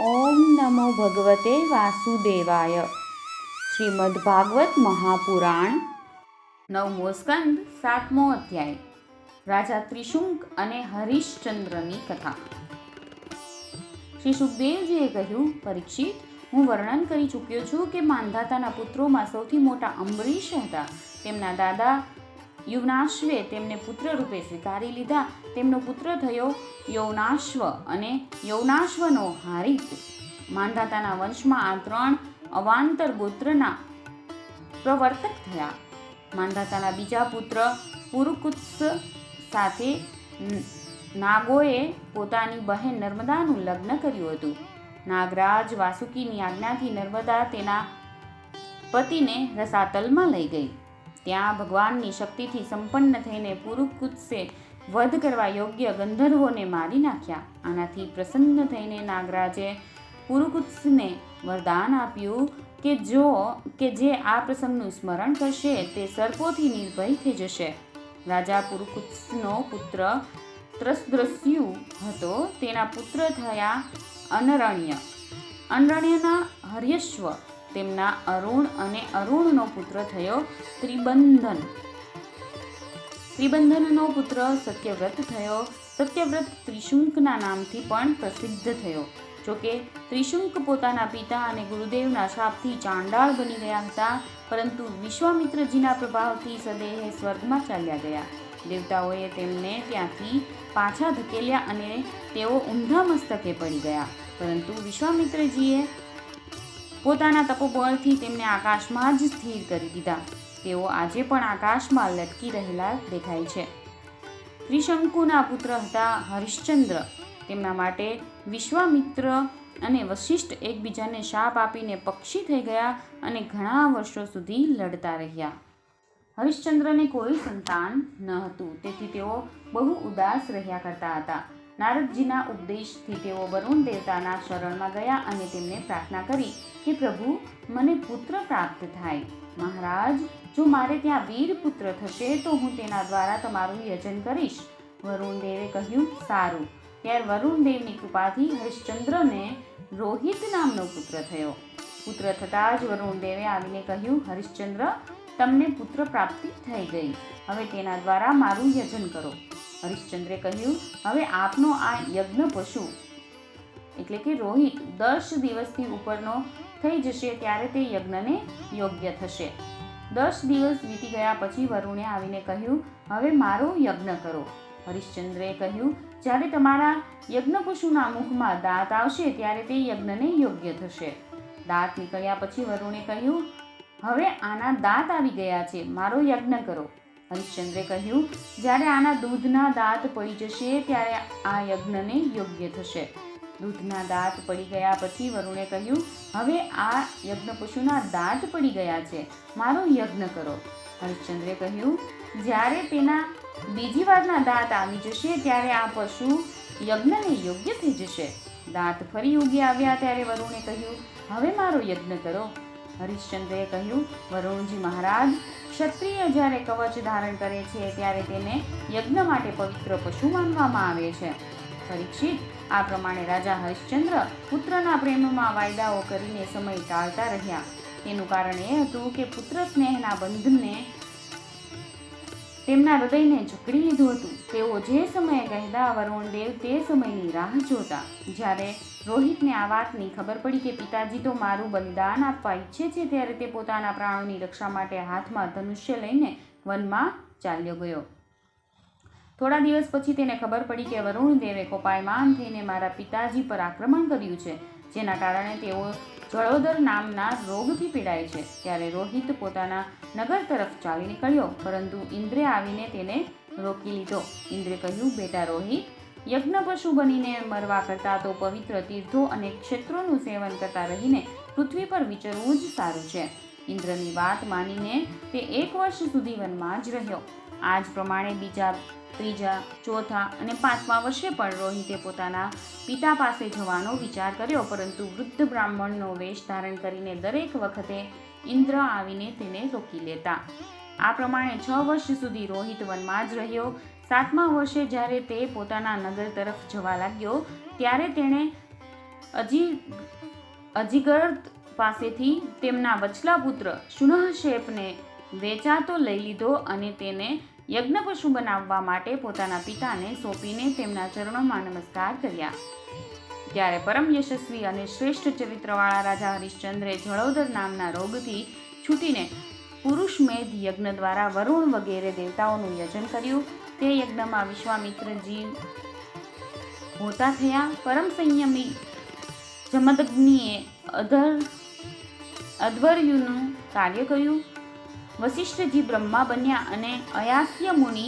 ઓમ નમો ભગવતે વાસુદેવાય. શ્રીમદ્ભાગવત મહાપુરાણ, નવમો સ્કંદ, 7મો અધ્યાય. રાજા ત્રિશુંક અને હરિશ્ચંદ્રની કથા. શ્રી સુખદેવજીએ કહ્યું, પરીક્ષિત, હું વર્ણન કરી ચૂક્યો છું કે માંધાતાના પુત્રોમાં સૌથી મોટા અંબરીશ હતા. તેમના દાદા યુવનાશ્વે તેમને પુત્ર રૂપે સ્વીકારી લીધા. તેમનો પુત્ર થયો યૌનાશ્વ અને યૌનાશ્વનો હારિત. માંધાતાના વંશમાં આ 3 અવાંતર ગોત્રના પ્રવર્તક થયા. માંધાતાના બીજા પુત્ર પુરુકુત્સ સાથે નાગોએ પોતાની બહેન નર્મદાનું લગ્ન કર્યું હતું. નાગરાજ વાસુકીની આજ્ઞાથી નર્મદા તેના પતિને રસાતલમાં લઈ ગઈ. ત્યાં ભગવાનની શક્તિથી સંપન્ન થઈને પુરુકુત્સે વધ કરવા યોગ્ય ગંધર્વોને મારી નાખ્યા. આનાથી પ્રસન્ન થઈને નાગરાજે પુરુકુત્સને વરદાન આપ્યું કે જે આ પ્રસંગનું સ્મરણ કરશે તે સર્પોથી નિર્ભય થઈ જશે. રાજા પુરુકુત્સનો પુત્ર ત્રસદ્રસ્યુ હતો. તેના પુત્ર થયા અનરણ્ય. અનરણ્યના હર્યશ્વ. તેમના અરુણ અને અરુણનો પુત્ર થયો ત્રિબંધન. ત્રિબંધનનો પુત્ર સત્યવ્રત થયો. સત્યવ્રત ત્રિશુંકના નામથી પણ પ્રસિદ્ધ થયો. જોકે ત્રિશુંક પોતાના પિતા અને ગુરુદેવના શાપથી ચાંડાળ બની ગયા હતા, પરંતુ વિશ્વામિત્રજીના પ્રભાવથી સદેહે સ્વર્ગમાં ચાલ્યા ગયા. દેવતાઓએ તેમને ત્યાંથી પાછા ધકેલ્યા અને તેઓ ઊંધા મસ્તકે પડી ગયા. પરંતુ વિશ્વામિત્રજીએ પોતાના તપોબળથી તેમને આકાશમાં જ સ્થિર કરી દીધા. તેઓ આજે પણ આકાશમાં લટકી રહેલા દેખાય છે. ત્રિશંકુના પુત્ર હતા હરિશ્ચંદ્ર. તેમના માટે વિશ્વામિત્ર અને વશિષ્ઠ એકબીજાને શાપ આપીને પક્ષી થઈ ગયા અને ઘણા વર્ષો સુધી લડતા રહ્યા. હરિશ્ચંદ્રને કોઈ સંતાન ન હતું, તેથી તેઓ બહુ ઉદાસ રહ્યા કરતા હતા. નારદજીના ઉપદેશથી તેઓ વરુણ દેવતાના શરણમાં ગયા અને તેમને પ્રાર્થના કરી કે પ્રભુ, મને પુત્ર પ્રાપ્ત થાય. મહારાજ, જો મારે ત્યાં વીર પુત્ર થશે તો હું તેના દ્વારા તમારું યજન કરીશ. વરુણ દેવે કહ્યું, સારું. ત્યારે વરુણ દેવની કૃપાથી હરિશ્ચંદ્રને રોહિત નામનો પુત્ર થયો. પુત્ર થતાં જ વરુણ દેવે આવીને કહ્યું, હરિશ્ચંદ્ર, તમને પુત્ર પ્રાપ્તિ થઈ ગઈ. હવે તેના દ્વારા મારું યજન કરો. હરિશ્ચંદ્રે કહ્યું, હવે આપનો આ યજ્ઞ પશુ એટલે કે રોહિત 10 દિવસથી ઉપરનો થઈ જશે ત્યારે તે યજ્ઞને યોગ્ય થશે. 10 દિવસ વીતી ગયા પછી વરુણે આવીને કહ્યું, હવે મારો યજ્ઞ કરો. હરિશ્ચંદ્રે કહ્યું, જ્યારે તમારા યજ્ઞ પશુના મુખમાં દાંત આવશે ત્યારે તે યજ્ઞને યોગ્ય થશે. દાંત નીકળ્યા પછી વરુણે કહ્યું, હવે આના દાંત આવી ગયા છે, મારો યજ્ઞ કરો. હરિશ્ચંદ્રે કહ્યું, જ્યારે આના દૂધના દાંત પડી જશે ત્યારે આ યજ્ઞને યોગ્ય થશે. દૂધના દાંત પડી ગયા પછી વરુણે કહ્યું, હવે આ યજ્ઞ પશુના દાંત પડી ગયા છે, મારો યજ્ઞ કરો. હરિશ્ચંદ્રે કહ્યું, જ્યારે તેના બીજી વારના દાંત આવી જશે ત્યારે આ પશુ યજ્ઞને યોગ્ય થઈ જશે. દાંત ફરી ઉગી આવ્યા ત્યારે વરુણે કહ્યું, હવે મારો યજ્ઞ કરો. હરિશ્ચંદ્રે કહ્યું, વરુણજી મહારાજ, ક્ષત્રિય જ્યારે કવચ ધારણ કરે છે ત્યારે તેને યજ્ઞ માટે પવિત્ર પશુ માનવામાં આવે છે. પરીક્ષિત, આ પ્રમાણે રાજા હરિશ્ચંદ્ર પુત્રના પ્રેમમાં વાયદાઓ કરીને સમય ટાળતા રહ્યા. તેનું કારણ એ હતું કે પુત્ર સ્નેહના બંધને તેમના હૃદયને જકડી લીધું હતું. તેઓ જે સમયે કહેતા, વરુણ દેવ તે સમયની રાહ જોતા. જ્યારે રોહિતને આ વાતની ખબર પડી કે પિતાજી તો મારું બલિદાન આપવા ઈચ્છે છે, ત્યારે તે પોતાના પ્રાણોની રક્ષા માટે હાથમાં ધનુષ્ય લઈને વનમાં ચાલ્યો ગયો. થોડા દિવસ પછી તેને ખબર પડી કે વરુણ દેવે કોપાયમાન થઈને મારા પિતાજી પર આક્રમણ કર્યું છે, જેના કારણે તેઓ જળોદર નામના રોગથી પીડાય છે. ત્યારે રોહિત પોતાના નગર તરફ ચાલી નીકળ્યો, પરંતુ ઇન્દ્રે આવીને તેને રોકી લીધો. ઇન્દ્રે કહ્યું, બેટા રોહિત, યજ્ઞ પશુ બનીને મરવા કરતાં તો પવિત્ર તીર્થો અને ક્ષેત્રોનું સેવન કરતા રહીને પૃથ્વી પર વિચરવું જ સારું છે. ઇન્દ્રની વાત માનીને તે 1 વર્ષ સુધી વનમાં જ રહ્યો. આ જ પ્રમાણે બીજા, ત્રીજા, ચોથા અને 5મા વર્ષે પણ રોહિતે પોતાના પિતા પાસે જવાનો વિચાર કર્યો, પરંતુ વૃદ્ધ બ્રાહ્મણનો વેશ ધારણ કરીને દરેક વખતે ઇન્દ્ર આવીને તેને રોકી લેતા. આ પ્રમાણે 6 વર્ષ સુધી રોહિત વનમાં જ રહ્યો. 7મા વર્ષે જ્યારે તે પોતાના નગર તરફ જવા લાગ્યો ત્યારે તેણે અજીગર્ત પાસેથી તેમના વચલા પુત્ર શુનહશેપને વેચાતો લઈ લીધો અને તેને યજ્ઞપશુ બનાવવા માટે પોતાના પિતાને સોંપીને તેમના ચરણોમાં નમસ્કાર કર્યા. ત્યારે પરમ યશસ્વી અને શ્રેષ્ઠ ચરિત્રવાળા રાજા હરિશ્ચંદ્રે જળોદર નામના રોગથી છૂટીને પુરુષમેધ યજ્ઞ દ્વારા વરુણ વગેરે દેવતાઓનું યજન કર્યું. તે યજ્ઞમાં વિશ્વામિત્રજી હોતા થયા. પરમ સંયમી જમદગ્નિએ અધ્વર્યુનું કાર્ય કર્યું. વશિષ્ઠજી બ્રહ્મા બન્યા અને અયાસ્ય મુનિ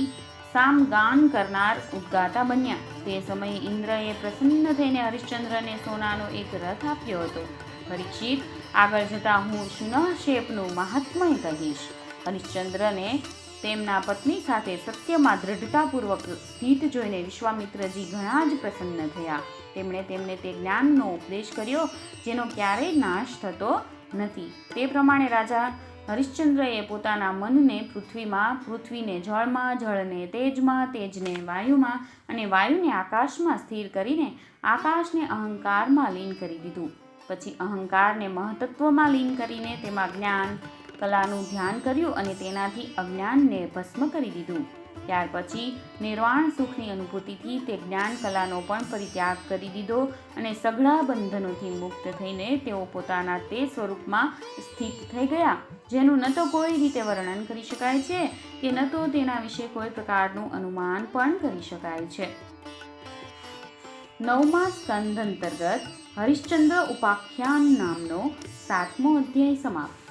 સામગાન કરનાર ઉદ્ગાતા બન્યા. તે સમયે ઇન્દ્રએ પ્રસન્ન થઈને હરિશ્ચંદ્રને સોનાનો એક રથ આપ્યો હતો. પરીક્ષિત, આગળ જતાં હું શુનહશેપનું મહાત્મય કહીશ. હરિશ્ચંદ્રને તેમના પત્ની સાથે સત્યમાં દ્રઢતાપૂર્વક સ્થિત જોઈને વિશ્વામિત્રજી ઘણા જ પ્રસન્ન થયા. તેમણે તેમને તે જ્ઞાનનો ઉપદેશ કર્યો જેનો ક્યારેય નાશ થતો નથી. તે પ્રમાણે રાજા હરિશ્ચંદ્રએ પોતાના મનને પૃથ્વીમાં, પૃથ્વીને જળમાં, જળને તેજમાં, તેજને વાયુમાં અને વાયુને આકાશમાં સ્થિર કરીને આકાશને અહંકારમાં લીન કરી દીધું. પછી અહંકારને મહતત્વમાં લીન કરીને તેમાં જ્ઞાન કલાનું ધ્યાન કર્યું અને તેનાથી અજ્ઞાનને ભસ્મ કરી દીધું. ત્યાર પછી નિર્વાણ સુખની અનુભૂતિથી તે જ્ઞાન કલાનો પણ પરિત્યાગ કરી દીધો અને સઘળા બંધનોથી મુક્ત થઈને તેઓ પોતાના તે સ્વરૂપમાં સ્થિત થઈ ગયા જેનું ન તો કોઈ રીતે વર્ણન કરી શકાય છે કે ન તો તેના વિશે કોઈ પ્રકારનું અનુમાન પણ કરી શકાય છે. 9મા સ્કંધ અંતર્ગત હરિશ્ચંદ્ર ઉપાખ્યાન નામનો 7મો અધ્યાય સમાપ્ત.